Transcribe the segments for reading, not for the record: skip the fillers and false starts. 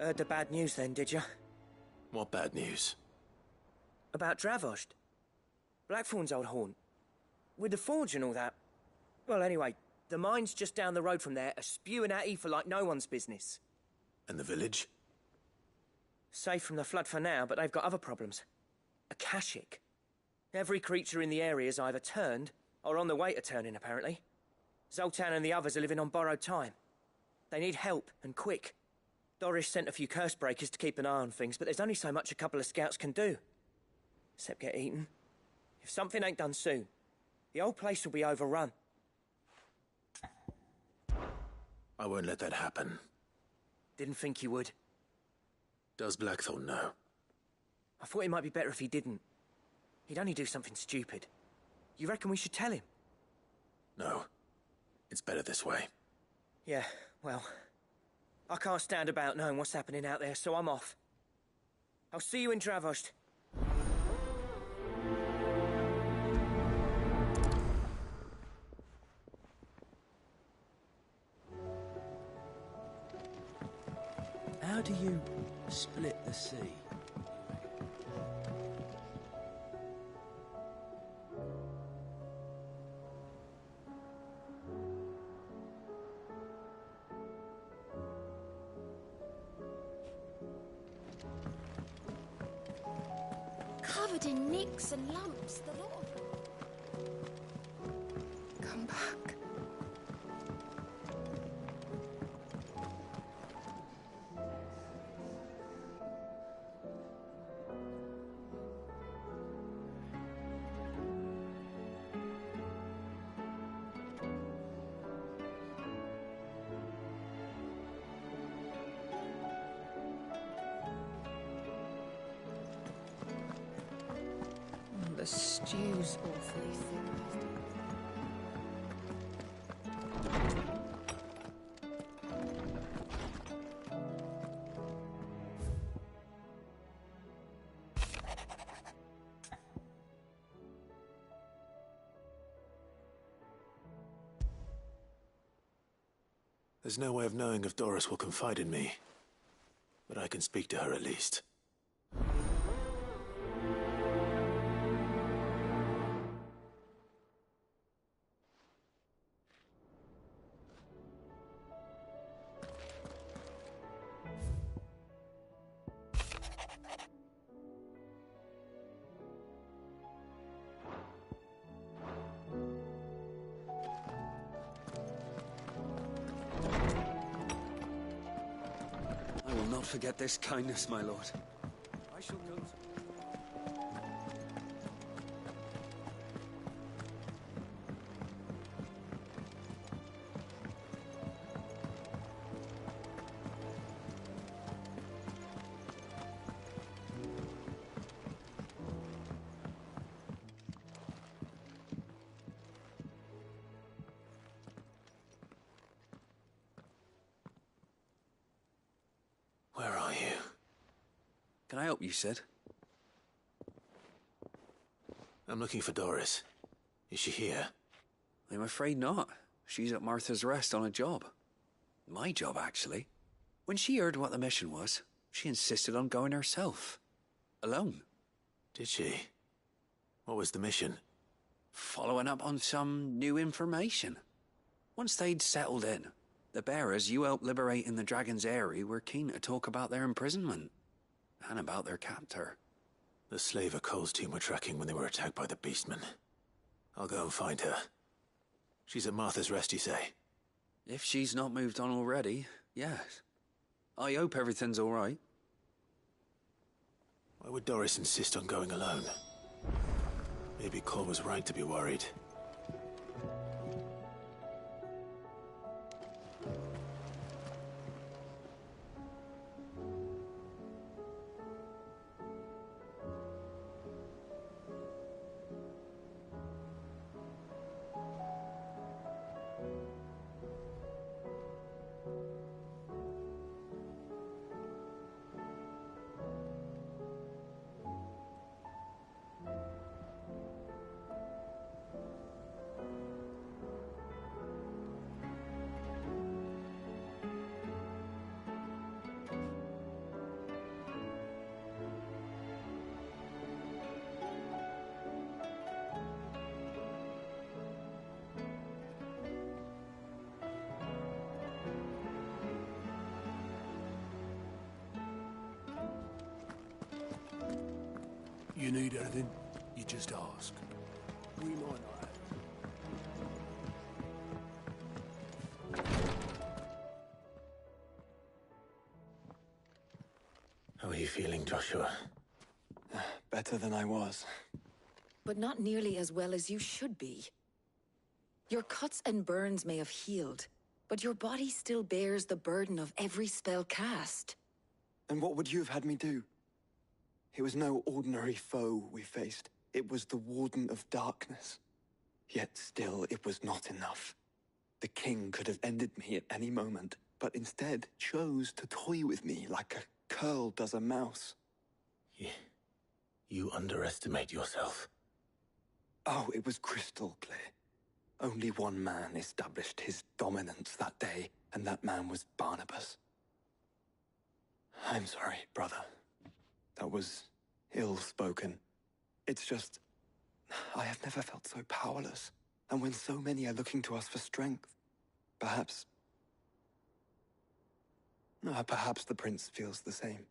Heard the bad news then, did you? What bad news? About Dravost. Blackthorn's old haunt. With the forge and all that. Well, anyway, the mines just down the road from there are spewing at ether like no one's business. And the village? Safe from the flood for now, but they've got other problems. Akashic. Every creature in the area's either turned, or on the way to turning, apparently. Zoltan and the others are living on borrowed time. They need help, and quick. Doris sent a few curse breakers to keep an eye on things, but there's only so much a couple of scouts can do. Except get eaten. If something ain't done soon, the old place will be overrun. I won't let that happen. Didn't think you would. Does Blackthorn know? I thought it might be better if he didn't. He'd only do something stupid. You reckon we should tell him? No. It's better this way. Yeah, well, I can't stand about knowing what's happening out there, so I'm off. I'll see you in Dravost. How do you split the sea? Covered in nicks and lumps, the lot of them. Come back. The stew's awfully thin. There's no way of knowing if Doris will confide in me. But I can speak to her at least. I will not forget this kindness, my lord. I shall go. Where are you? Can I help you, Sid? I'm looking for Doris. Is she here? I'm afraid not. She's at Martha's Rest on a job. My job, actually. When she heard what the mission was, she insisted on going herself. Alone. Did she? What was the mission? Following up on some new information. Once they'd settled in, the bearers you helped liberate in the Dragon's Eyrie were keen to talk about their imprisonment. And about their captor. The slaver Cole's team were tracking when they were attacked by the Beastmen. I'll go and find her. She's at Martha's Rest, you say? If she's not moved on already, yes. I hope everything's all right. Why would Doris insist on going alone? Maybe Cole was right to be worried. You need anything, you just ask. We might not have. How are you feeling, Joshua? Better than I was. But not nearly as well as you should be. Your cuts and burns may have healed, but your body still bears the burden of every spell cast. And what would you have had me do? It was no ordinary foe we faced. It was the Warden of Darkness. Yet still, it was not enough. The king could have ended me at any moment, but instead chose to toy with me like a curl does a mouse. You underestimate yourself. Oh, it was crystal clear. Only one man established his dominance that day, and that man was Barnabas. I'm sorry, brother. That was ill-spoken. It's just, I have never felt so powerless. And when so many are looking to us for strength, perhaps the prince feels the same.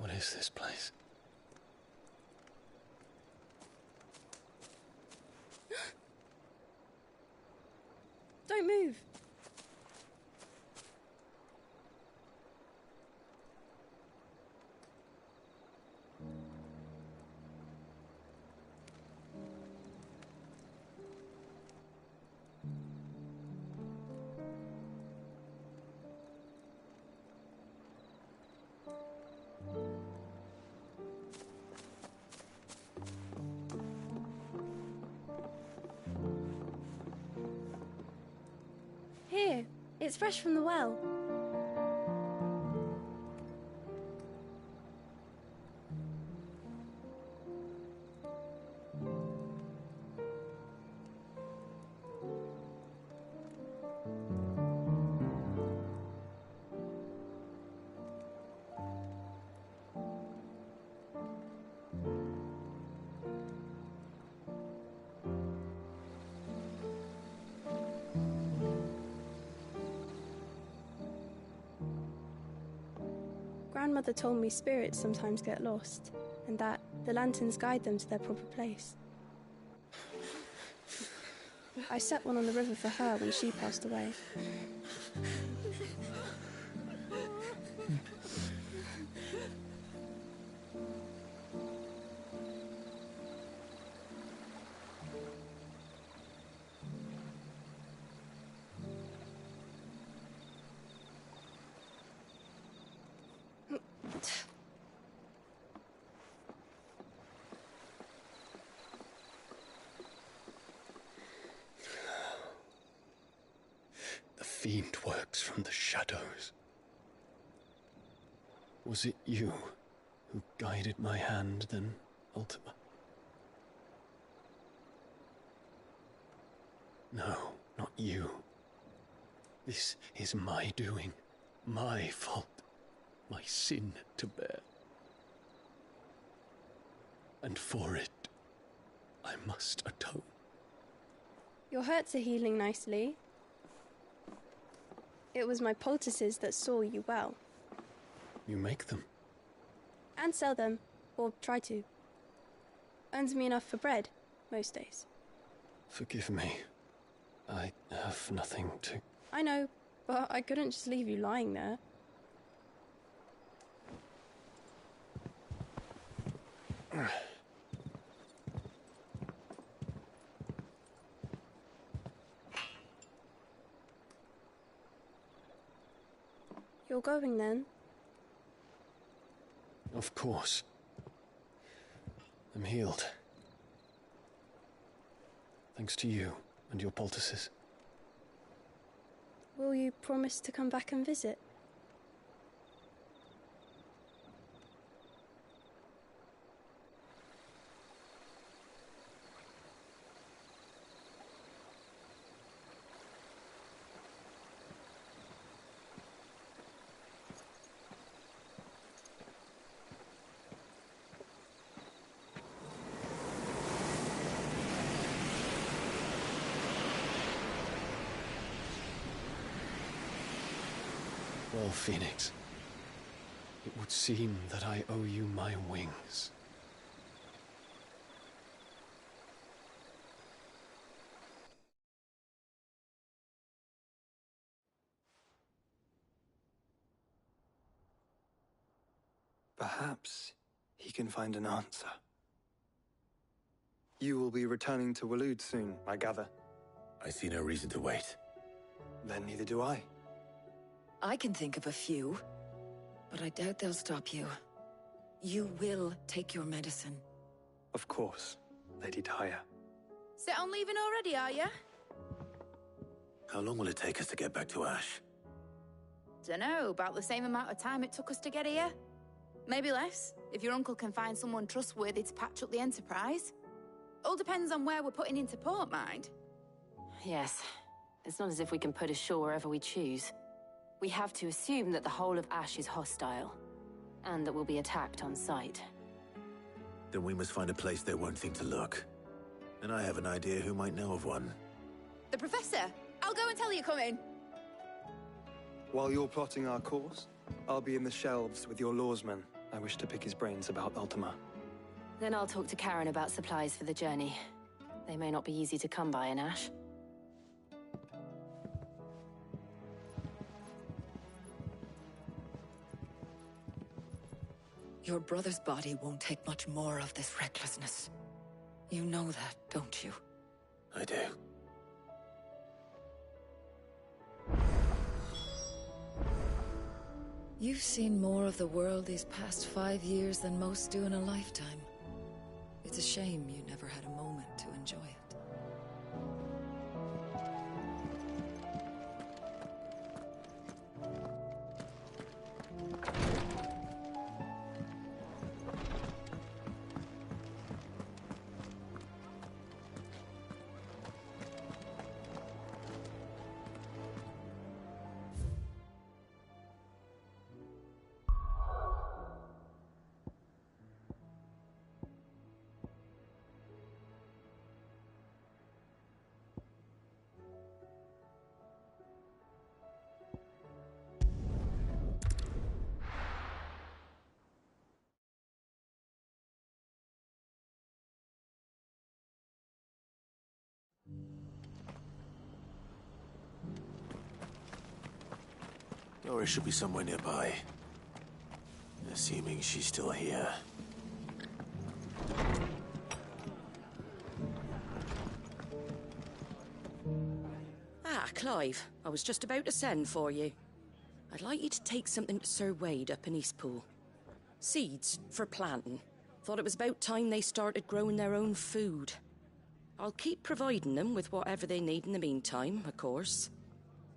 What is this place? Don't move. Here, it's fresh from the well. Grandmother told me spirits sometimes get lost, and that the lanterns guide them to their proper place. I set one on the river for her when she passed away. The fiend works from the shadows. Was it you who guided my hand then, Ultima? No, not you. This is my doing, my fault, my sin to bear. And for it, I must atone. Your hurts are healing nicely. It was my poultices that saw you well. You make them? And sell them, or try to. Earns me enough for bread, most days. Forgive me. I have nothing to... I know, but I couldn't just leave you lying there. You're going then? Of course. I'm healed. Thanks to you and your poultices. Will you promise to come back and visit? Well, Phoenix, it would seem that I owe you my wings. Perhaps he can find an answer. You will be returning to Waloed soon, I gather. I see no reason to wait. Then neither do I. I can think of a few, but I doubt they'll stop you. You will take your medicine. Of course, Lady Daya. Set on leaving already, are you? How long will it take us to get back to Ash? Dunno, about the same amount of time it took us to get here. Maybe less, if your uncle can find someone trustworthy to patch up the Enterprise. All depends on where we're putting into port, mind. Yes. It's not as if we can put ashore wherever we choose. We have to assume that the whole of Ash is hostile, and that we'll be attacked on sight. Then we must find a place they won't think to look. And I have an idea who might know of one. The Professor! I'll go and tell you come in. While you're plotting our course, I'll be in the shelves with your lawsman. I wish to pick his brains about Ultima. Then I'll talk to Karen about supplies for the journey. They may not be easy to come by in Ash. Your brother's body won't take much more of this recklessness. You know that, don't you? I do. You've seen more of the world these past 5 years than most do in a lifetime. It's a shame you never had a moment to enjoy it. Dora should be somewhere nearby. Assuming she's still here. Ah, Clive. I was just about to send for you. I'd like you to take something to Sir Wade up in Eastpool. Seeds for planting. Thought it was about time they started growing their own food. I'll keep providing them with whatever they need in the meantime, of course.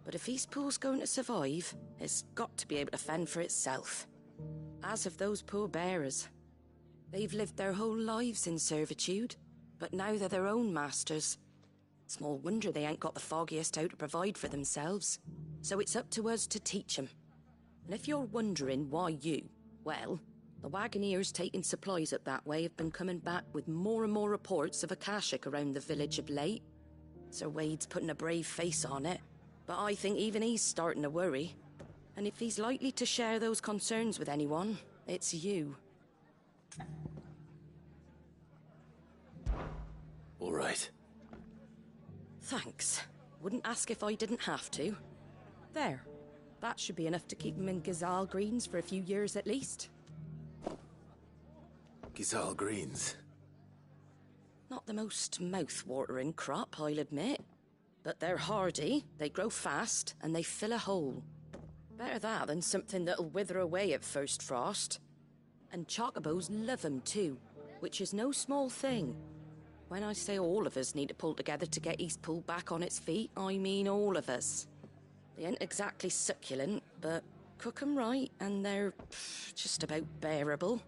But if Eastpool's going to survive, it's got to be able to fend for itself. As have those poor bearers. They've lived their whole lives in servitude, but now they're their own masters. Small wonder they ain't got the foggiest how to provide for themselves. So it's up to us to teach them. And if you're wondering why you, well, the Wagoneers taking supplies up that way have been coming back with more and more reports of Akashic around the village of late. Sir Wade's putting a brave face on it, but I think even he's starting to worry. And if he's likely to share those concerns with anyone, it's you. All right. Thanks. Wouldn't ask if I didn't have to. There. That should be enough to keep him in Gazal Greens for a few years at least. Gazal Greens. Not the most mouth-watering crop, I'll admit. But they're hardy, they grow fast, and they fill a hole. Better that than something that'll wither away at first frost. And chocobos love 'em too, which is no small thing. When I say all of us need to pull together to get Eastpool back on its feet, I mean all of us. They ain't exactly succulent, but cook 'em right and they're just about bearable.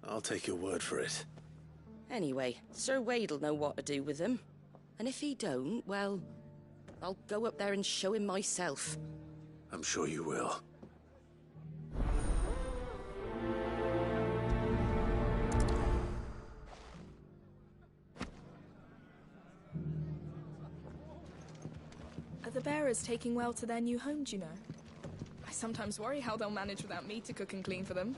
I'll take your word for it. Anyway, Sir Wade'll know what to do with them. And if he don't, well, I'll go up there and show him myself. I'm sure you will. Are the bearers taking well to their new home, do you know? I sometimes worry how they'll manage without me to cook and clean for them.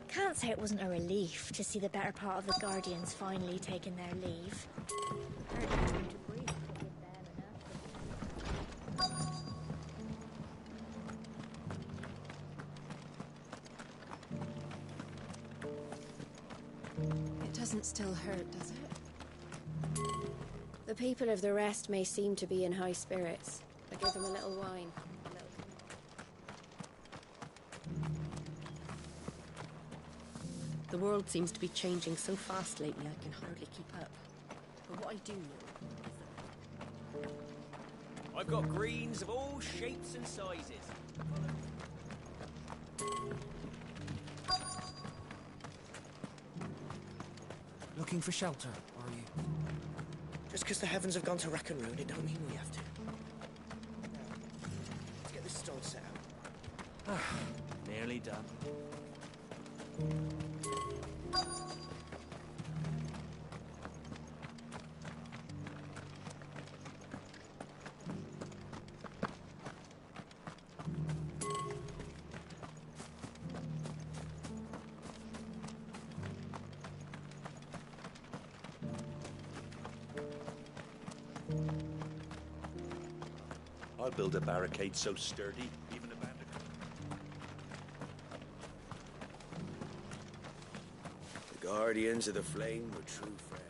Can't say it wasn't a relief to see the better part of the Guardians finally taking their leave. Hardly time to breathe. It doesn't still hurt, does it? The people of the rest may seem to be in high spirits. I give them a little wine. The world seems to be changing so fast lately I can hardly keep up. But what I do know is that I've got greens of all shapes and sizes. Looking for shelter, are you? Just because the heavens have gone to rack and ruin, it don't mean we have to. Let's get this stall set out. Nearly done. I'll build a barricade so sturdy, even a bandit. The Guardians of the Flame were true friends.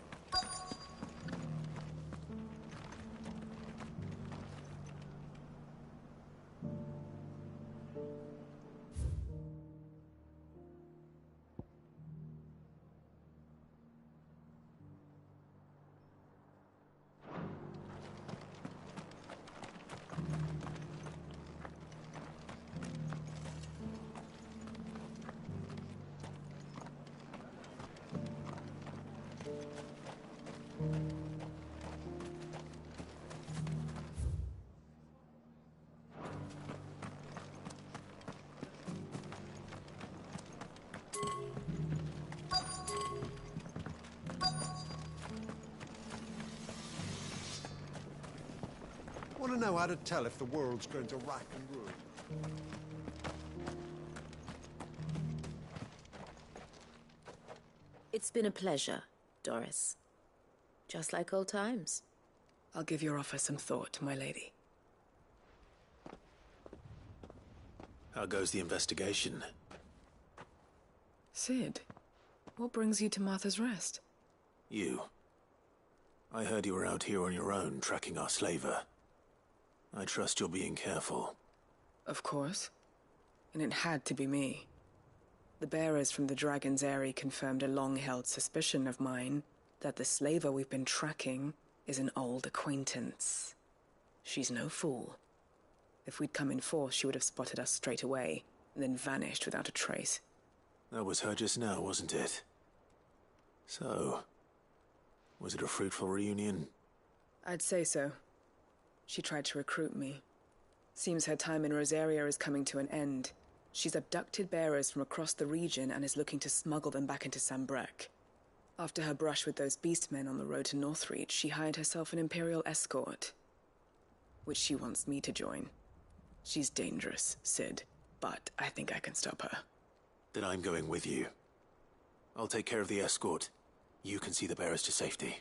Want to know how to tell if the world's going to rack and ruin? It's been a pleasure, Doris. Just like old times. I'll give your offer some thought, my lady. How goes the investigation? Sid, what brings you to Martha's Rest? You. I heard you were out here on your own, tracking our slaver. I trust you're being careful. Of course. And it had to be me. The bearers from the Dragon's Eyrie confirmed a long-held suspicion of mine that the slaver we've been tracking is an old acquaintance. She's no fool. If we'd come in force, she would have spotted us straight away, and then vanished without a trace. That was her just now, wasn't it? So, was it a fruitful reunion? I'd say so. She tried to recruit me. Seems her time in Rosaria is coming to an end. She's abducted bearers from across the region and is looking to smuggle them back into Sambrec. After her brush with those beastmen on the road to Northreach, she hired herself an Imperial escort, which she wants me to join. She's dangerous, Sid, but I think I can stop her. Then I'm going with you. I'll take care of the escort. You can see the bearers to safety.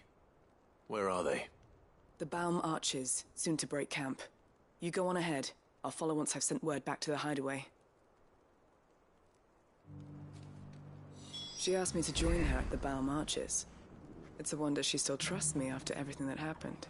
Where are they? The Baum Archers, soon to break camp. You go on ahead. I'll follow once I've sent word back to the hideaway. She asked me to join her at the Baum Archers. It's a wonder she still trusts me after everything that happened.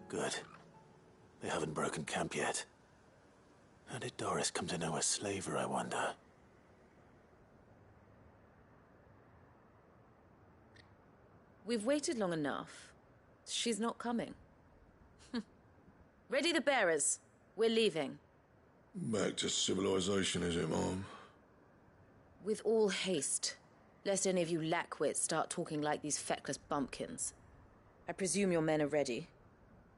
Good. They haven't broken camp yet. How did Doris come to know a slaver, I wonder? We've waited long enough. She's not coming. Ready the bearers. We're leaving. Back to civilization, is it, Mom? With all haste. Lest any of you lackwits start talking like these feckless bumpkins. I presume your men are ready.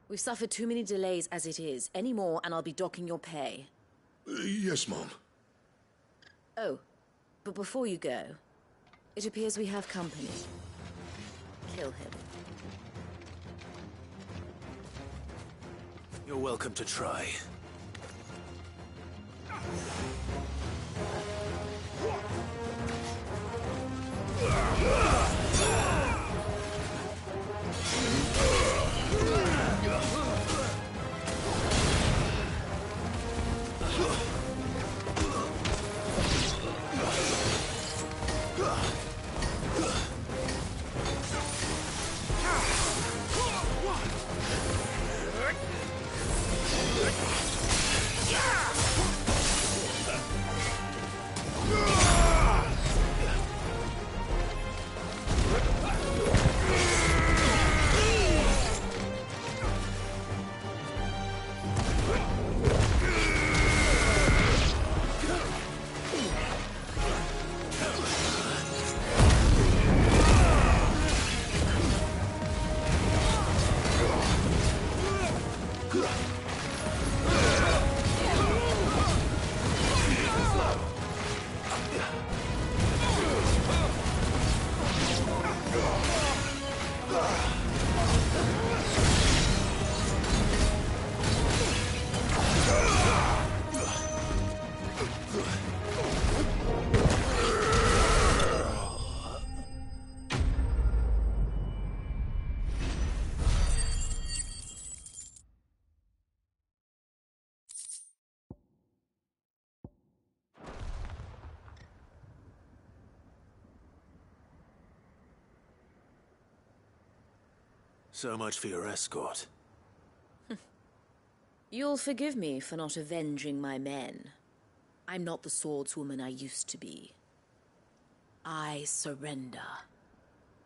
We've suffered too many delays as it is. Any more and I'll be docking your pay. Yes, Mom. Oh, but before you go, it appears we have company. Kill him. You're welcome to try. So much for your escort. You'll forgive me for not avenging my men. I'm not the swordswoman I used to be. I surrender.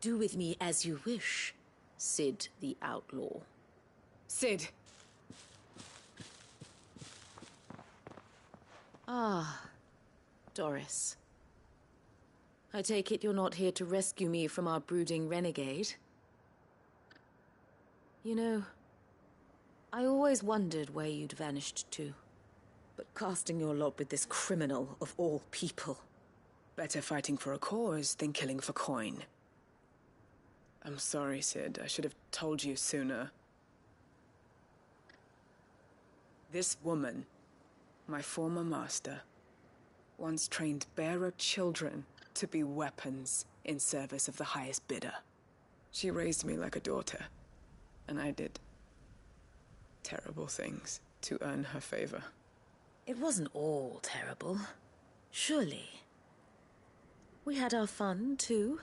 Do with me as you wish, Sid the Outlaw. Sid! Ah, Doris. I take it you're not here to rescue me from our brooding renegade? You know, I always wondered where you'd vanished to. But casting your lot with this criminal of all people... Better fighting for a cause than killing for coin. I'm sorry, Sid. I should have told you sooner. This woman, my former master, once trained bearer children to be weapons in service of the highest bidder. She raised me like a daughter, and I did terrible things to earn her favor. It wasn't all terrible, surely. We had our fun, too.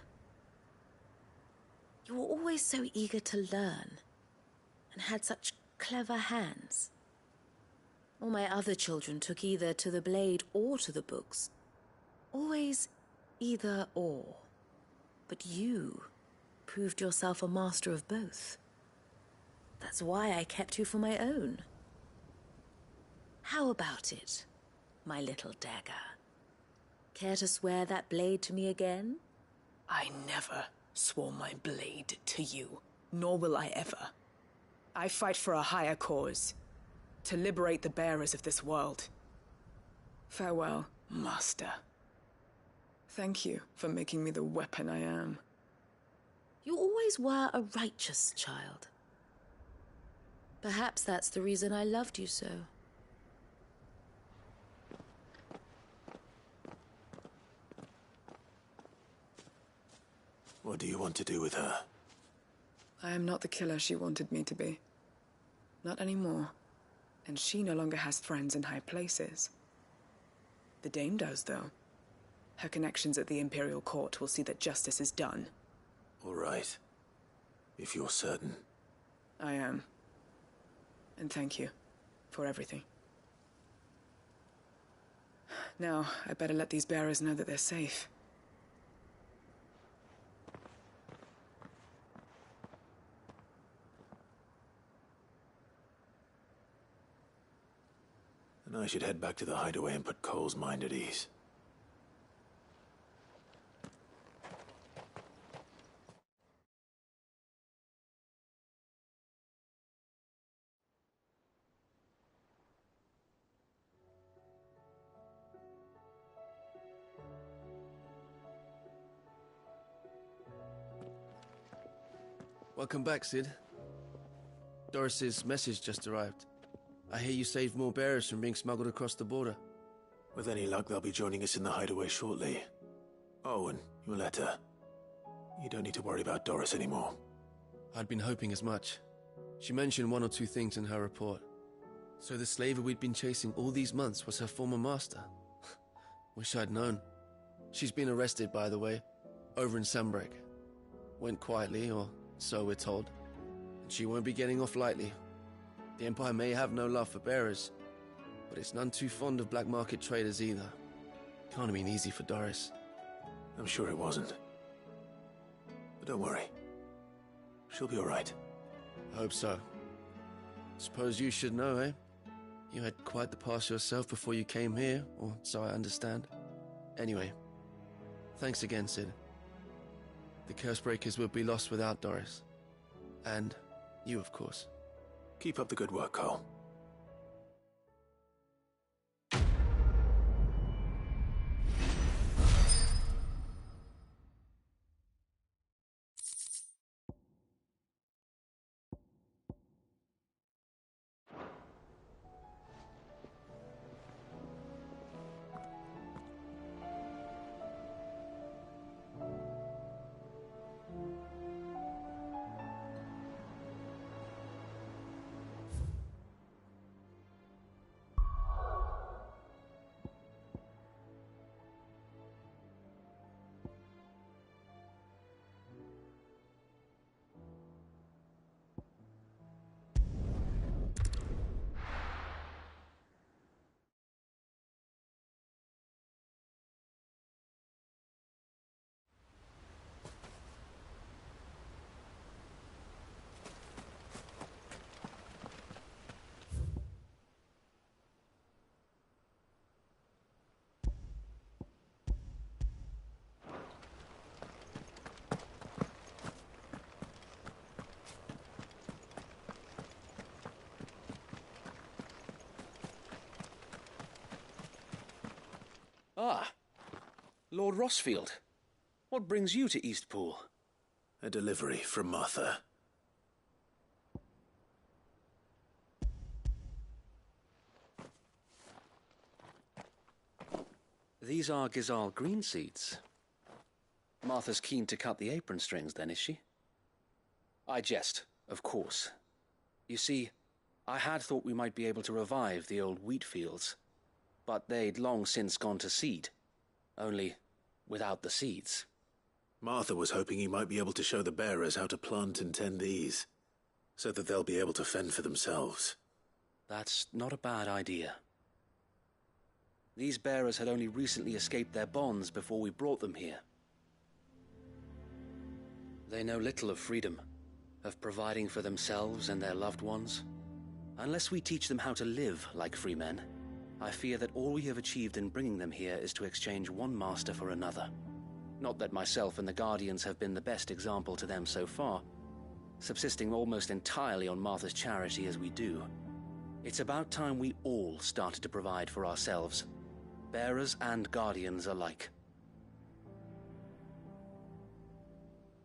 You were always so eager to learn, and had such clever hands. All my other children took either to the blade or to the books. Always either or. But you proved yourself a master of both. That's why I kept you for my own. How about it, my little dagger? Care to swear that blade to me again? I never swore my blade to you, nor will I ever. I fight for a higher cause, to liberate the bearers of this world. Farewell, Master. Thank you for making me the weapon I am. You always were a righteous child. Perhaps that's the reason I loved you so. What do you want to do with her? I am not the killer she wanted me to be. Not anymore. And she no longer has friends in high places. The Dame does, though. Her connections at the Imperial Court will see that justice is done. All right. If you're certain. I am. And thank you for everything. Now, I better let these bearers know that they're safe. And I should head back to the hideaway and put Cole's mind at ease. Welcome back, Sid. Doris's message just arrived. I hear you saved more bearers from being smuggled across the border. With any luck, they'll be joining us in the hideaway shortly. Oh, and your letter. You don't need to worry about Doris anymore. I'd been hoping as much. She mentioned one or two things in her report. So the slaver we'd been chasing all these months was her former master. Wish I'd known. She's been arrested, by the way, over in Sambrek. Went quietly, or so we're told. And she won't be getting off lightly. The Empire may have no love for bearers, but it's none too fond of black market traders either. Can't have been easy for Doris. I'm sure it wasn't. But don't worry. She'll be all right. I hope so. Suppose you should know, eh? You had quite the past yourself before you came here, or so I understand. Anyway, thanks again, Sid. The Cursebreakers would be lost without Doris. And you, of course. Keep up the good work, Cole. Lord Rossfield, what brings you to Eastpool? A delivery from Martha. These are Gizal green seeds. Martha's keen to cut the apron strings, then, is she? I jest, of course. You see, I had thought we might be able to revive the old wheat fields, but they'd long since gone to seed, only without the seeds. Martha was hoping you might be able to show the bearers how to plant and tend these, so that they'll be able to fend for themselves. That's not a bad idea. These bearers had only recently escaped their bonds before we brought them here. They know little of freedom, of providing for themselves and their loved ones. Unless we teach them how to live like free men, I fear that all we have achieved in bringing them here is to exchange one master for another. Not that myself and the Guardians have been the best example to them so far, subsisting almost entirely on Martha's charity as we do. It's about time we all started to provide for ourselves, bearers and Guardians alike.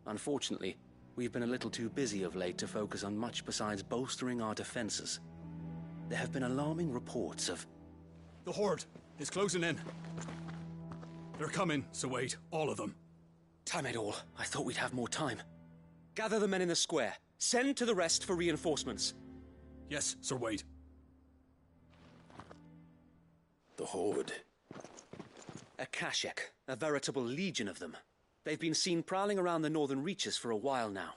Unfortunately, we've been a little too busy of late to focus on much besides bolstering our defenses. There have been alarming reports of... The Horde is closing in. They're coming, so wait, all of them. Damn it all, I thought we'd have more time. Gather the men in the square. Send to the rest for reinforcements. Yes, Sir Wade. The Horde. A Kashek, a veritable legion of them. They've been seen prowling around the northern reaches for a while now.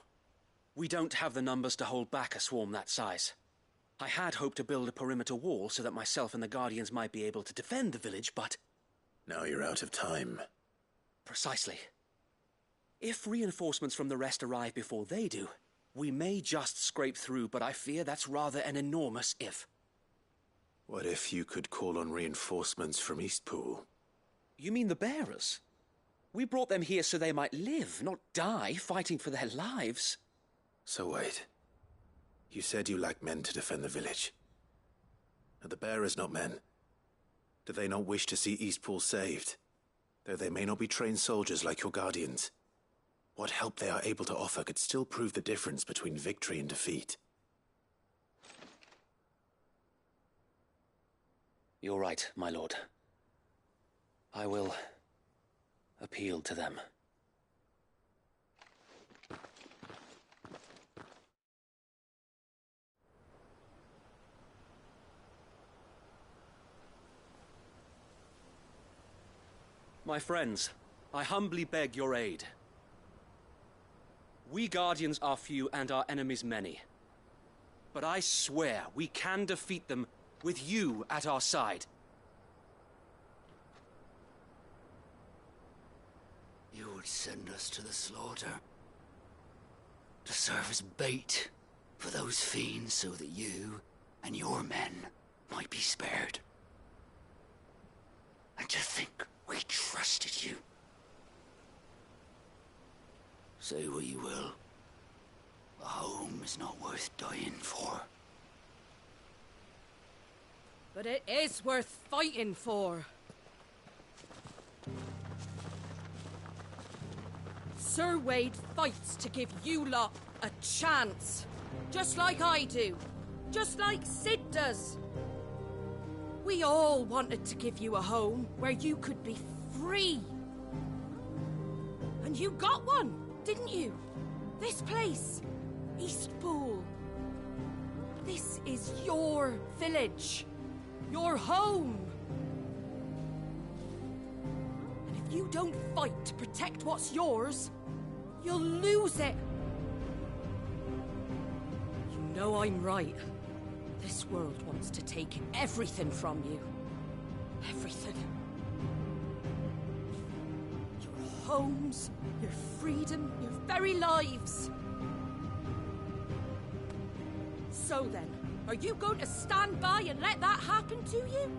We don't have the numbers to hold back a swarm that size. I had hoped to build a perimeter wall so that myself and the Guardians might be able to defend the village, but... Now you're out of time. Precisely. If reinforcements from the rest arrive before they do, we may just scrape through, but I fear that's rather an enormous if. What if you could call on reinforcements from Eastpool? You mean the bearers? We brought them here so they might live, not die, fighting for their lives. So wait. You said you lack men to defend the village. Are the bearers not men? Do they not wish to see Eastpool saved? Though they may not be trained soldiers like your Guardians, what help they are able to offer could still prove the difference between victory and defeat. You're right, my lord. I will appeal to them. My friends, I humbly beg your aid. We Guardians are few and our enemies many. But I swear we can defeat them with you at our side. You would send us to the slaughter, to serve as bait for those fiends so that you and your men might be spared. And to think we trusted you. Say what you will, a home is not worth dying for. But it is worth fighting for. Sir Wade fights to give you lot a chance. Just like I do. Just like Sid does. We all wanted to give you a home where you could be free. And you got one, didn't you? This place, Eastpool. This is your village. Your home. And if you don't fight to protect what's yours, you'll lose it. You know I'm right. This world wants to take everything from you. Everything. Your homes, your freedom, your very lives. So then, are you going to stand by and let that happen to you?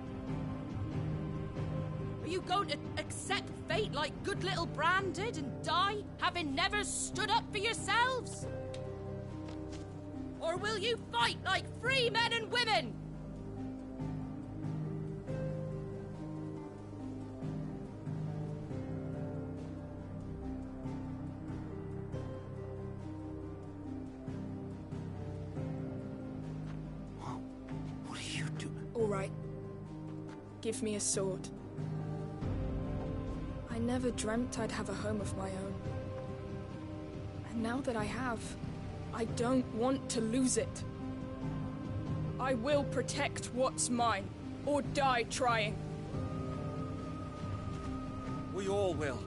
Are you going to accept fate like good little Bran did and die, having never stood up for yourselves? Or will you fight like free men and women? give me a sword. I never dreamt I'd have a home of my own. And now that I have, I don't want to lose it. I will protect what's mine, or die trying. We all will.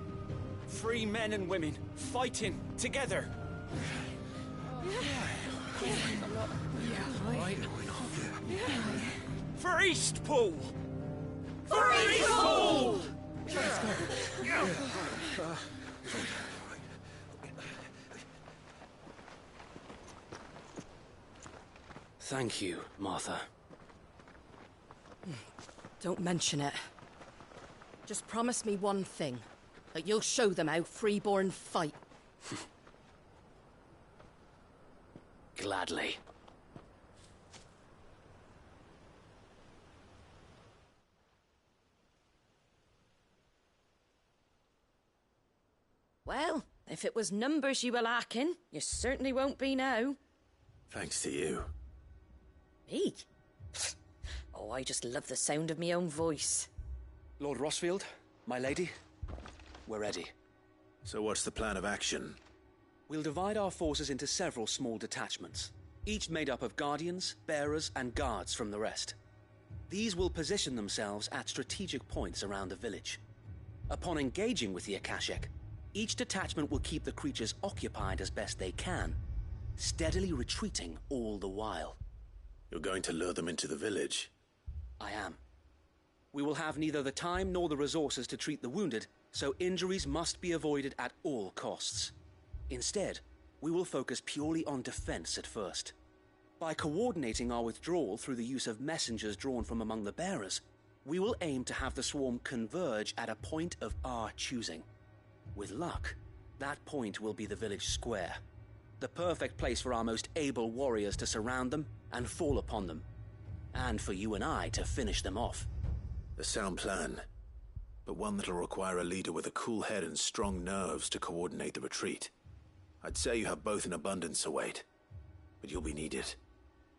Free men and women, fighting together. For Eastpool! For Eastpool! Thank you, Martha. Don't mention it. Just promise me one thing. That you'll show them how freeborn fight. Gladly. Well, if it was numbers you were lacking, you certainly won't be now. Thanks to you. Me? Oh, I just love the sound of my own voice. Lord Rossfield, my lady, we're ready. So what's the plan of action? We'll divide our forces into several small detachments, each made up of guardians, bearers, and guards from the rest. These will position themselves at strategic points around the village. Upon engaging with the Akashic, each detachment will keep the creatures occupied as best they can, steadily retreating all the while. You're going to lure them into the village? I am. We will have neither the time nor the resources to treat the wounded, so injuries must be avoided at all costs. Instead, we will focus purely on defense at first. By coordinating our withdrawal through the use of messengers drawn from among the bearers, we will aim to have the swarm converge at a point of our choosing. With luck, that point will be the village square, the perfect place for our most able warriors to surround them and fall upon them, and for you and I to finish them off. A sound plan, but one that'll require a leader with a cool head and strong nerves to coordinate the retreat. I'd say you have both in abundance, Await, but you'll be needed.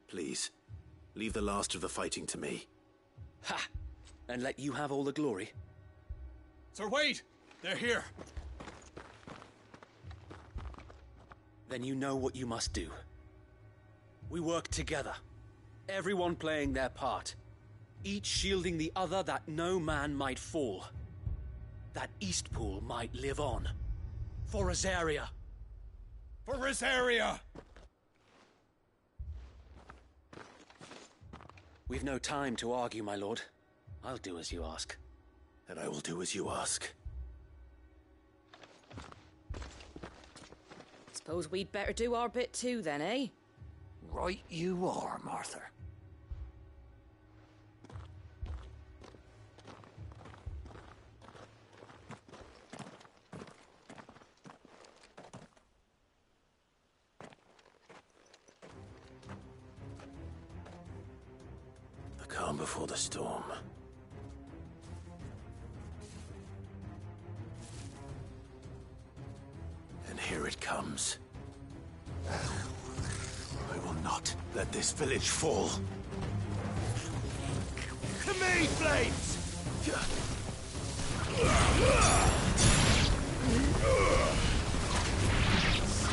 Please, leave the last of the fighting to me. Ha! And let you have all the glory. Sir Wade! They're here! Then you know what you must do. We work together, everyone playing their part, each shielding the other that no man might fall, that Eastpool might live on. For Rosaria! For Rosaria! We've no time to argue, my lord. I'll do as you ask. And I will do as you ask. Suppose we'd better do our bit too then, eh? Right you are, Martha. The calm before the storm. And here it comes. I will not let this village fall. To me, Blades!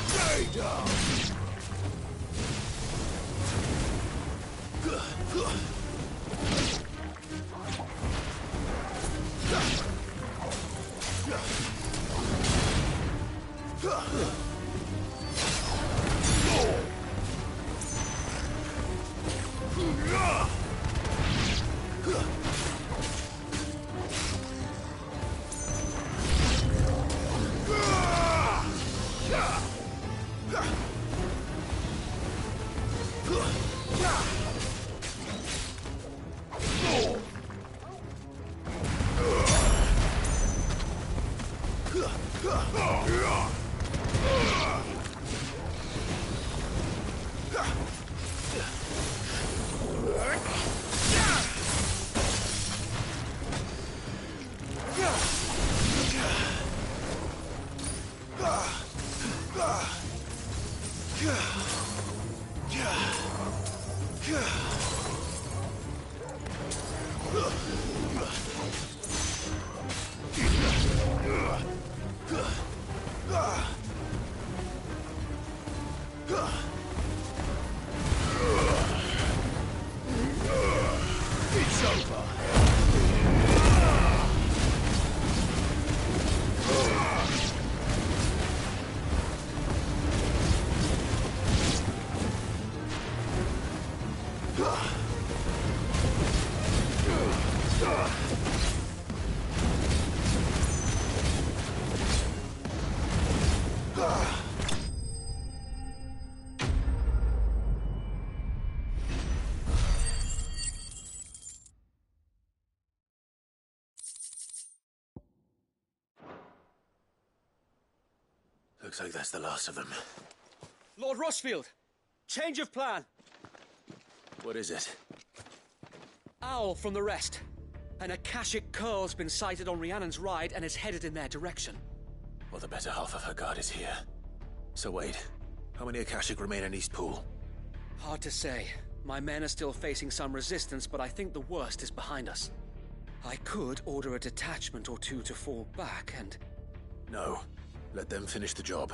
Stay down! It's over. Looks like that's the last of them. Lord Rossfield! Change of plan! What is it? Owl from the rest. An Akashic curl's been sighted on Rhiannon's ride and is headed in their direction. Well, the better half of her guard is here. So wait, how many Akashic remain in Eastpool? Hard to say. My men are still facing some resistance, but I think the worst is behind us. I could order a detachment or two to fall back and... No. Let them finish the job.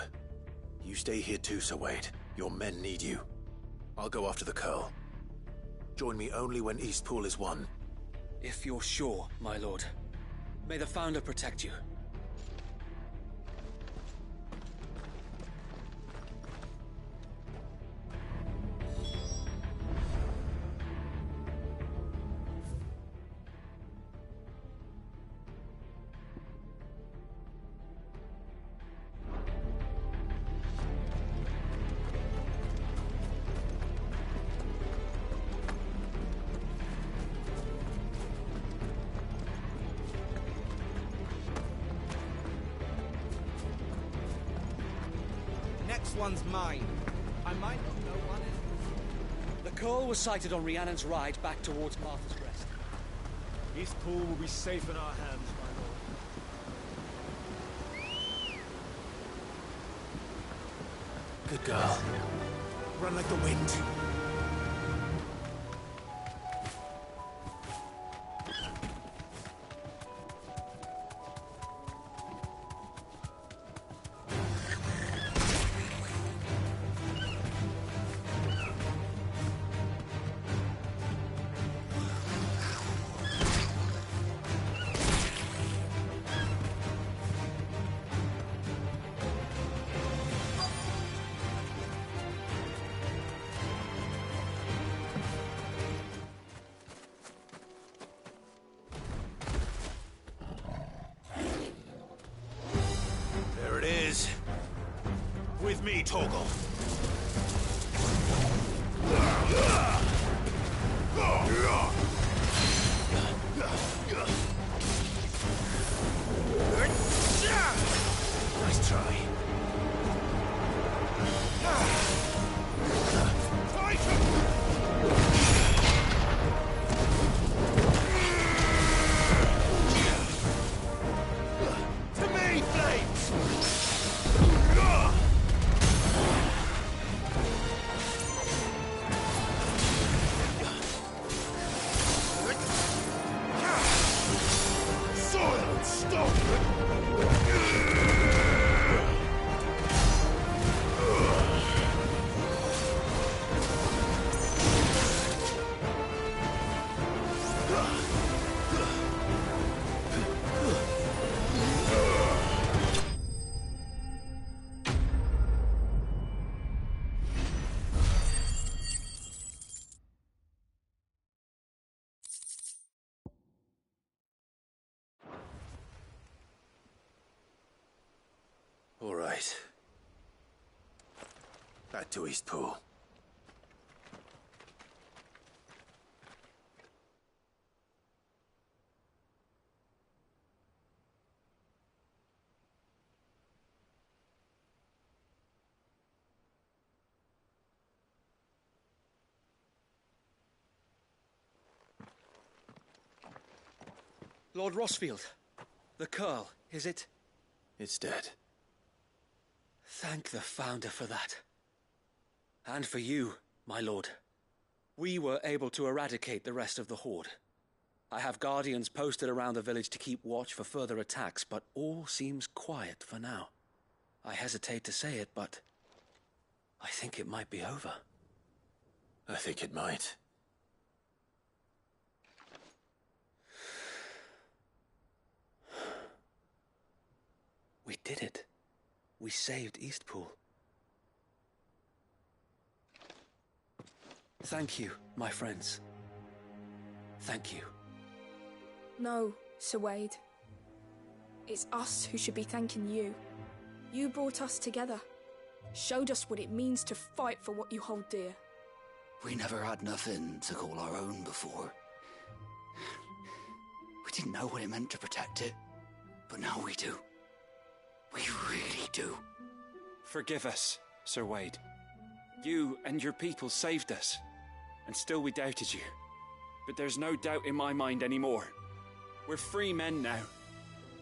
You stay here too, Sir Wade. Your men need you. I'll go after the Curl. Join me only when Eastpool is won. If you're sure, my lord. May the Founder protect you. Next one's mine. I might not know one is. The Curl was sighted on Rhiannon's ride back towards Martha's Rest. Eastpool will be safe in our hands, my lord. Good girl. Run like the wind. With me, Torgal. Nice try. To me, flames! All right. Back to Eastpool. Lord Rossfield, the Curl, is it? It's dead. Thank the Founder for that. And for you, my lord. We were able to eradicate the rest of the Horde. I have guardians posted around the village to keep watch for further attacks, but all seems quiet for now. I hesitate to say it, but I think it might be over. I think it might. We did it. We saved Eastpool. Thank you, my friends. Thank you. No, Sir Wade. It's us who should be thanking you. You brought us together. Showed us what it means to fight for what you hold dear. We never had nothing to call our own before. We didn't know what it meant to protect it, but now we do. We really do. Forgive us, Sir Wade. You and your people saved us, and still we doubted you. But there's no doubt in my mind anymore. We're free men now,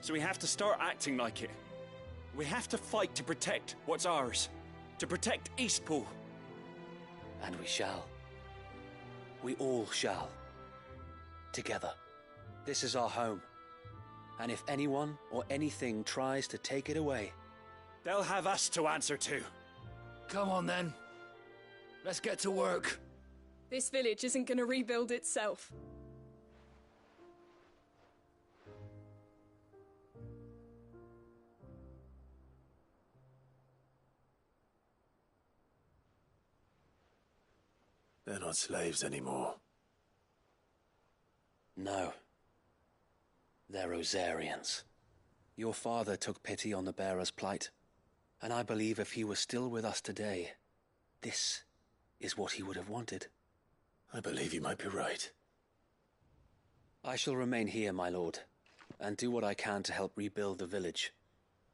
so we have to start acting like it. We have to fight to protect what's ours, to protect Eastpool. And we shall. We all shall. Together. This is our home. And if anyone or anything tries to take it away, they'll have us to answer to. Come on then. Let's get to work. This village isn't going to rebuild itself. They're not slaves anymore. No. They're Rosarians. Your father took pity on the bearer's plight, and I believe if he was still with us today, this is what he would have wanted. I believe you might be right. I shall remain here, my lord, and do what I can to help rebuild the village.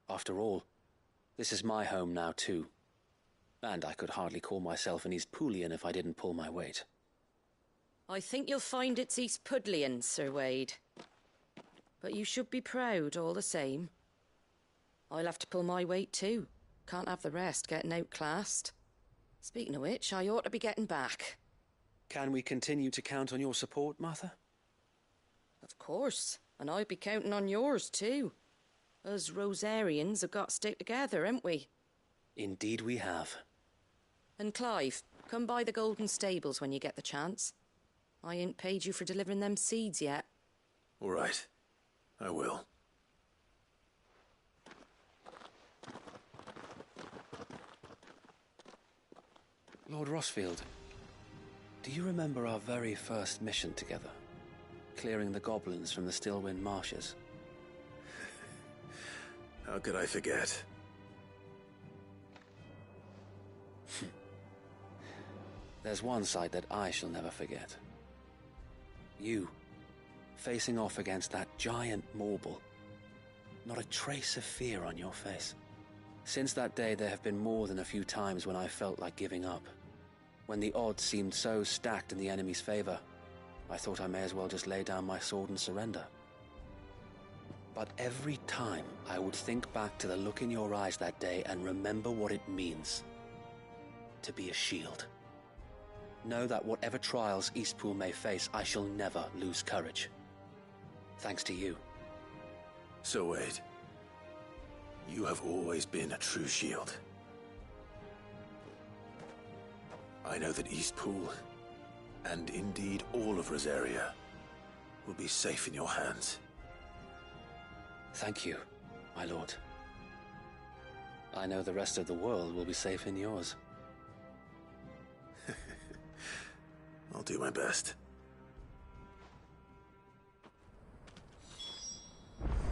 After all, this is my home now too. And I could hardly call myself an Eastpoolian if I didn't pull my weight. I think you'll find it's East Pudlian, Sir Wade. But you should be proud all the same. I'll have to pull my weight too. Can't have the rest getting outclassed. Speaking of which, I ought to be getting back. Can we continue to count on your support, Martha? Of course, and I'll be counting on yours too. Us Rosarians have got to stick together, haven't we? Indeed we have. And Clive, come by the Golden Stables when you get the chance. I ain't paid you for delivering them seeds yet. All right. I will. Lord Rossfield, do you remember our very first mission together? Clearing the goblins from the Stillwind marshes? How could I forget? There's one sight that I shall never forget. You, facing off against that giant Morble. Not a trace of fear on your face. Since that day, there have been more than a few times when I felt like giving up. When the odds seemed so stacked in the enemy's favor, I thought I may as well just lay down my sword and surrender. But every time I would think back to the look in your eyes that day and remember what it means to be a shield. Know that whatever trials Eastpool may face, I shall never lose courage. Thanks to you. So Wade, you have always been a true shield. I know that Eastpool, and indeed all of Rosaria, will be safe in your hands. Thank you, my lord. I know the rest of the world will be safe in yours. I'll do my best.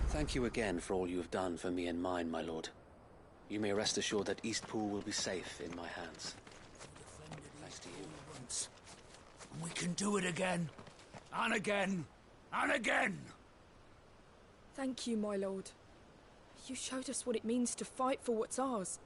Thank you again for all you have done for me and mine, my lord. You may rest assured that Eastpool will be safe in my hands. Thanks to you. Once. And we can do it again. And again. And again. Thank you, my lord. You showed us what it means to fight for what's ours.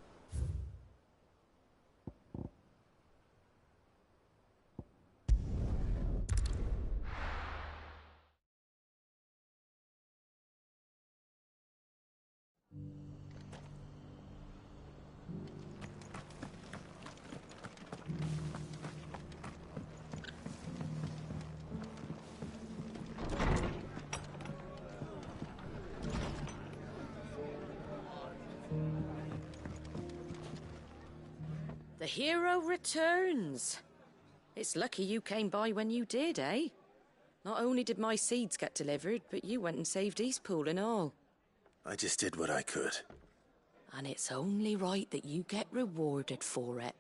The hero returns. It's lucky you came by when you did, eh? Not only did my seeds get delivered, but you went and saved Eastpool and all. I just did what I could. And it's only right that you get rewarded for it.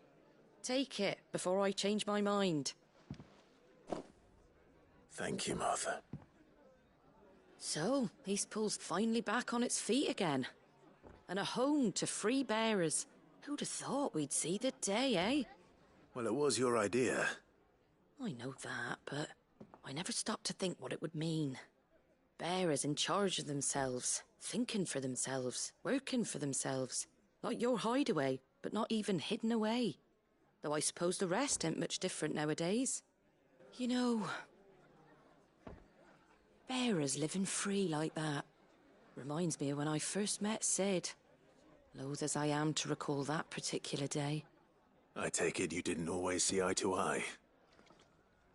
Take it before I change my mind. Thank you, Martha. So, Eastpool's finally back on its feet again. And a home to free bearers. Who'd have thought we'd see the day, eh? Well, it was your idea. I know that, but I never stopped to think what it would mean. Bearers in charge of themselves, thinking for themselves, working for themselves. Like your hideaway, but not even hidden away. Though I suppose the rest ain't much different nowadays. You know, bearers living free like that reminds me of when I first met Sid. Loath as I am to recall that particular day. I take it you didn't always see eye to eye.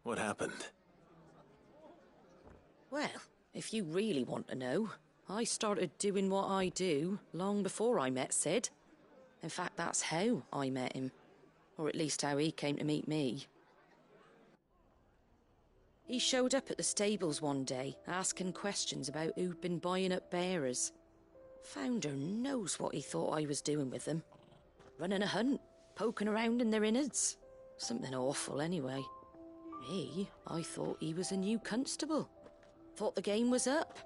What happened? Well, if you really want to know, I started doing what I do long before I met Sid. In fact, that's how I met him. Or at least how he came to meet me. He showed up at the stables one day, asking questions about who'd been buying up bearers. Founder knows what he thought I was doing with them. Running a hunt, poking around in their innards. Something awful anyway. Me, I thought he was a new constable. Thought the game was up.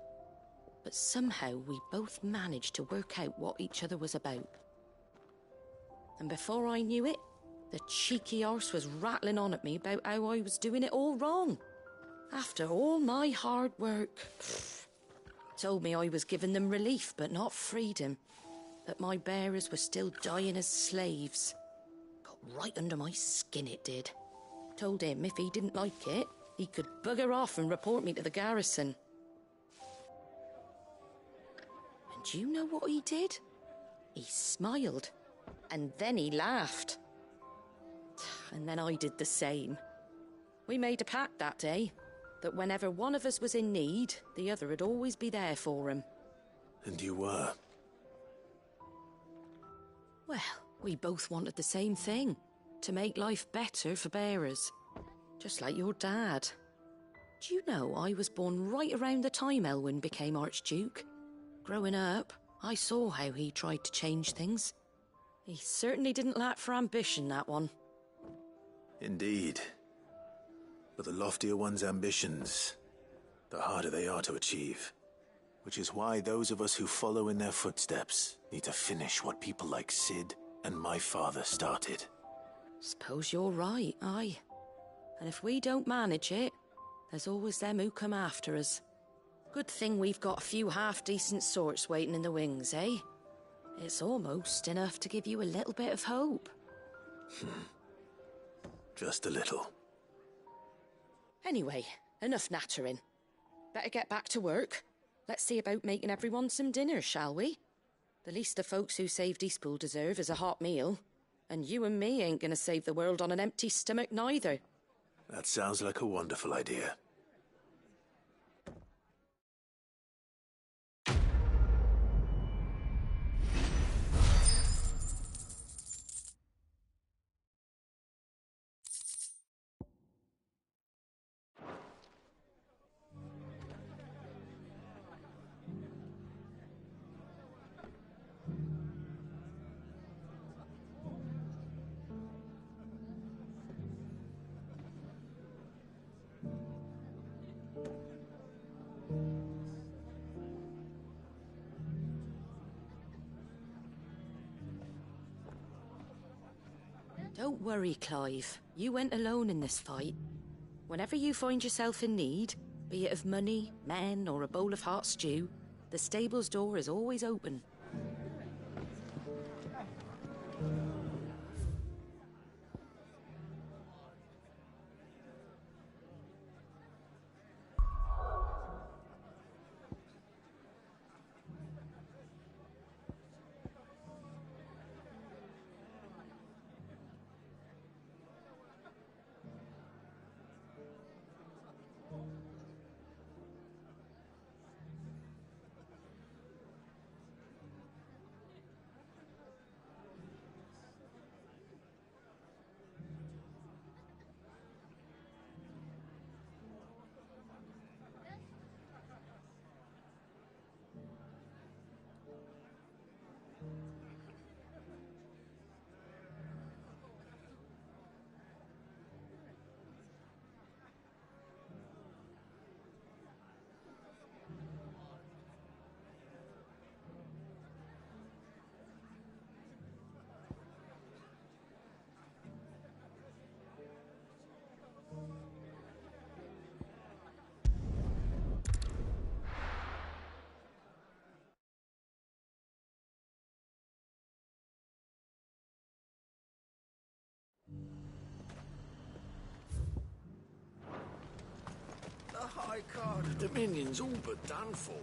But somehow we both managed to work out what each other was about. And before I knew it, the cheeky arse was rattling on at me about how I was doing it all wrong. After all my hard work. Told me I was giving them relief, but not freedom. That my bearers were still dying as slaves. Got right under my skin, it did. Told him if he didn't like it, he could bugger off and report me to the garrison. And do you know what he did? He smiled. And then he laughed. And then I did the same. We made a pact that day, that whenever one of us was in need, the other would always be there for him. And you were? Well, we both wanted the same thing. To make life better for bearers. Just like your dad. Do you know I was born right around the time Elwyn became Archduke? Growing up, I saw how he tried to change things. He certainly didn't lack for ambition, that one. Indeed. But the loftier one's ambitions, the harder they are to achieve. Which is why those of us who follow in their footsteps need to finish what people like Sid and my father started. Suppose you're right, aye. And if we don't manage it, there's always them who come after us. Good thing we've got a few half-decent sorts waiting in the wings, eh? It's almost enough to give you a little bit of hope. Just a little. Anyway, enough nattering. Better get back to work. Let's see about making everyone some dinner, shall we? The least the folks who saved Eastpool deserve is a hot meal. And you and me ain't gonna save the world on an empty stomach neither. That sounds like a wonderful idea. Don't worry, Clive. You went alone in this fight. Whenever you find yourself in need, be it of money, men, or a bowl of hot stew, the stable's door is always open. High Card, the Dominion's all but done for.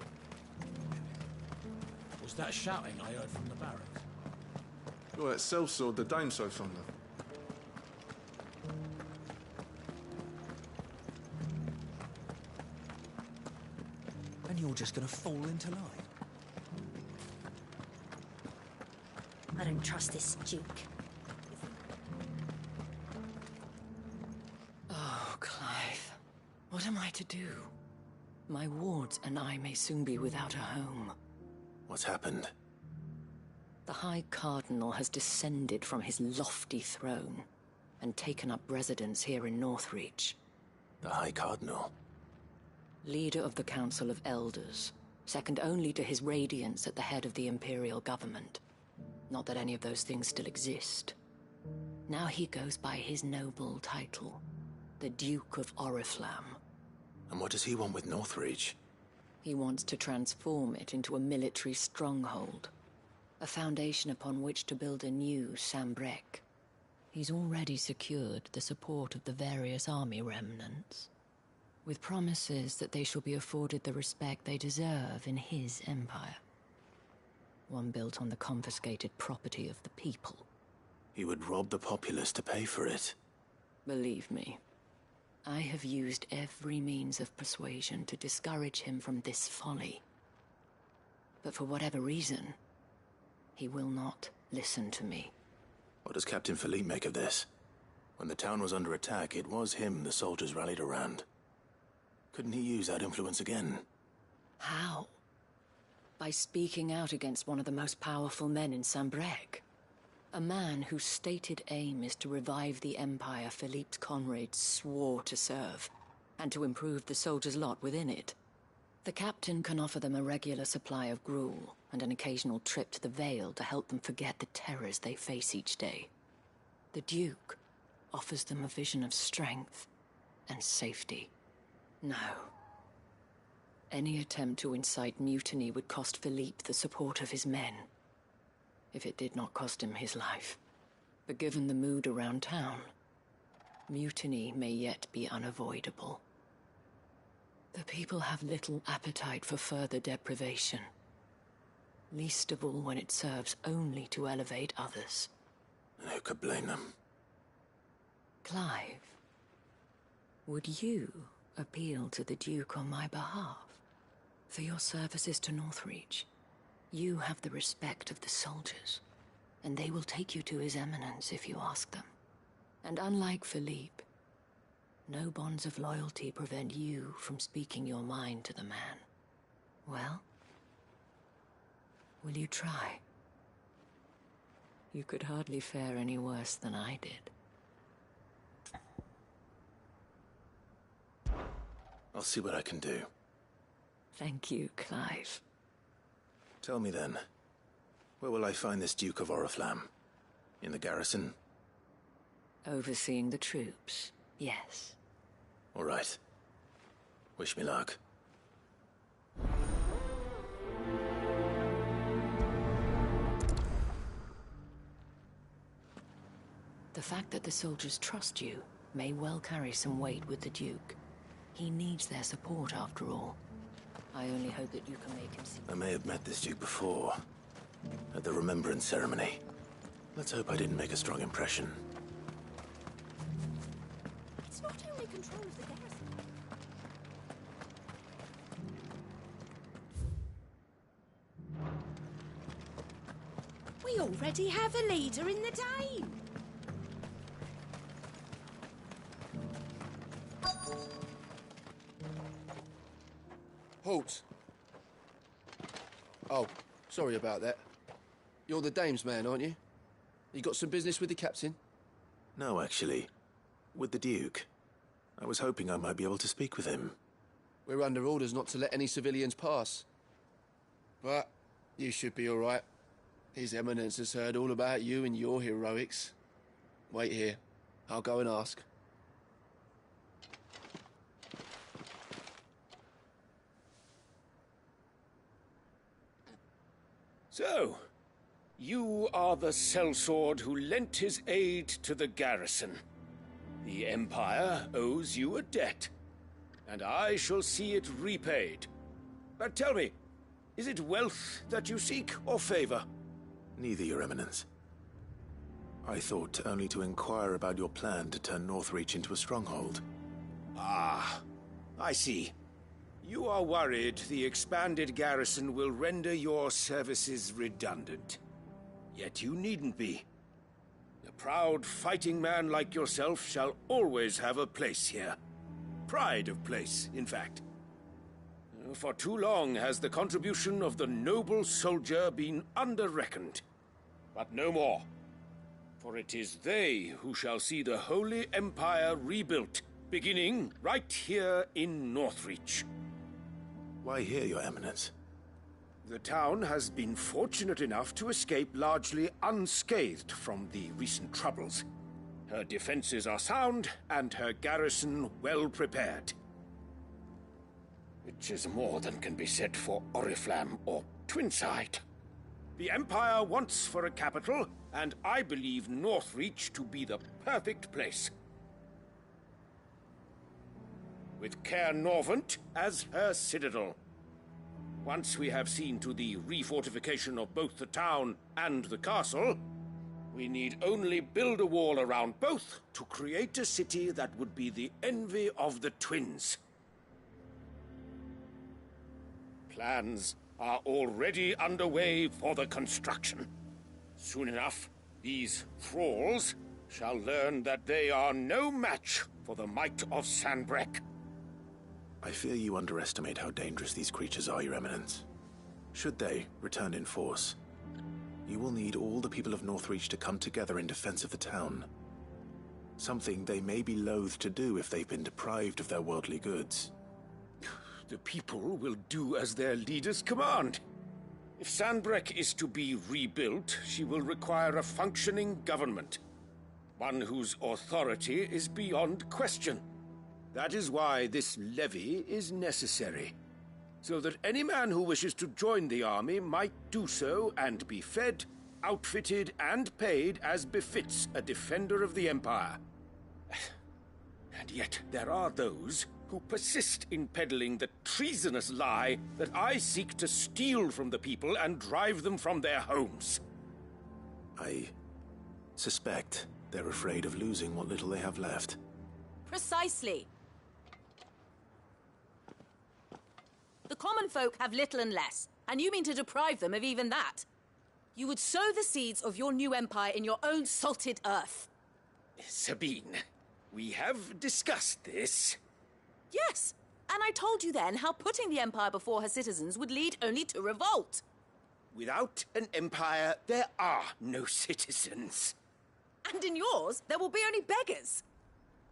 Was that shouting I heard from the barracks? You're that sellsword the dame's so fond of. And you're just gonna fall into line? I don't trust this Duke. Oh, Clive. What am I to do? My wards and I may soon be without a home. What's happened? The High Cardinal has descended from his lofty throne and taken up residence here in Northreach. The High Cardinal? Leader of the Council of Elders, second only to his Radiance at the head of the Imperial government. Not that any of those things still exist. Now he goes by his noble title, the Duke of Oriflamme. And what does he want with Northreach? He wants to transform it into a military stronghold, a foundation upon which to build a new Sambrec. He's already secured the support of the various army remnants, with promises that they shall be afforded the respect they deserve in his empire. One built on the confiscated property of the people. He would rob the populace to pay for it. Believe me, I have used every means of persuasion to discourage him from this folly. But for whatever reason, he will not listen to me. What does Captain Philippe make of this? When the town was under attack, it was him the soldiers rallied around. Couldn't he use that influence again? How? By speaking out against one of the most powerful men in Sambrec. A man whose stated aim is to revive the empire Philippe's comrades swore to serve, and to improve the soldiers' lot within it. The captain can offer them a regular supply of gruel, and an occasional trip to the Vale to help them forget the terrors they face each day. The Duke offers them a vision of strength and safety. No. Any attempt to incite mutiny would cost Philippe the support of his men, if it did not cost him his life. But given the mood around town, mutiny may yet be unavoidable. The people have little appetite for further deprivation, least of all when it serves only to elevate others. And who could blame them? Clive, would you appeal to the Duke on my behalf? For your services to Northreach, you have the respect of the soldiers, and they will take you to His Eminence if you ask them. And unlike Philippe, no bonds of loyalty prevent you from speaking your mind to the man. Well, will you try? You could hardly fare any worse than I did. I'll see what I can do. Thank you, Clive. Tell me then, where will I find this Duke of Oriflamme? In the garrison? Overseeing the troops, yes. All right. Wish me luck. The fact that the soldiers trust you may well carry some weight with the Duke. He needs their support, after all. I only hope that you can make him see. I may have met this Duke before, at the Remembrance Ceremony. Let's hope I didn't make a strong impression. It's not only control of the garrison. We already have a leader in the Dane. Halt! Oh, sorry about that. You're the dame's man, aren't you? You got some business with the captain? No, actually. With the Duke. I was hoping I might be able to speak with him. We're under orders not to let any civilians pass. But you should be all right. His Eminence has heard all about you and your heroics. Wait here. I'll go and ask. So, you are the sellsword who lent his aid to the garrison. The Empire owes you a debt, and I shall see it repaid. But tell me, is it wealth that you seek, or favor? Neither, Your Eminence. I thought only to inquire about your plan to turn Northreach into a stronghold. Ah, I see. You are worried the expanded garrison will render your services redundant. Yet you needn't be. A proud fighting man like yourself shall always have a place here. Pride of place, in fact. For too long has the contribution of the noble soldier been under-reckoned. But no more. For it is they who shall see the Holy Empire rebuilt, beginning right here in Northreach. Why here, Your Eminence? The town has been fortunate enough to escape largely unscathed from the recent troubles. Her defenses are sound, and her garrison well prepared. Which is more than can be said for Oriflamme or Twinside. The Empire wants for a capital, and I believe Northreach to be the perfect place. With Caer Norvent as her citadel. Once we have seen to the refortification of both the town and the castle, we need only build a wall around both to create a city that would be the envy of the twins. Plans are already underway for the construction. Soon enough, these thralls shall learn that they are no match for the might of Sanbreque. I fear you underestimate how dangerous these creatures are, Your Eminence. Should they return in force, you will need all the people of Northreach to come together in defense of the town. Something they may be loath to do if they've been deprived of their worldly goods. The people will do as their leaders command. If Sanbreque is to be rebuilt, she will require a functioning government. One whose authority is beyond question. That is why this levy is necessary. So that any man who wishes to join the army might do so and be fed, outfitted, and paid as befits a defender of the Empire. And yet there are those who persist in peddling the treasonous lie that I seek to steal from the people and drive them from their homes. I suspect they're afraid of losing what little they have left. Precisely. The common folk have little and less, and you mean to deprive them of even that. You would sow the seeds of your new empire in your own salted earth. Sabine, we have discussed this. Yes, and I told you then how putting the empire before her citizens would lead only to revolt. Without an empire, there are no citizens. And in yours, there will be only beggars.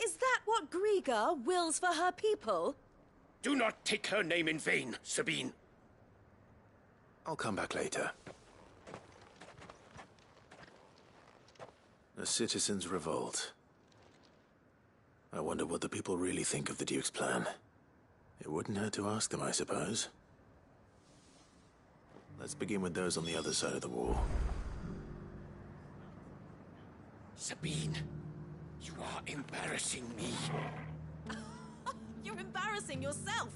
Is that what Griga wills for her people? Do not take her name in vain, Sabine. I'll come back later. A citizens' revolt. I wonder what the people really think of the Duke's plan. It wouldn't hurt to ask them, I suppose. Let's begin with those on the other side of the wall. Sabine, you are embarrassing me. You're embarrassing yourself.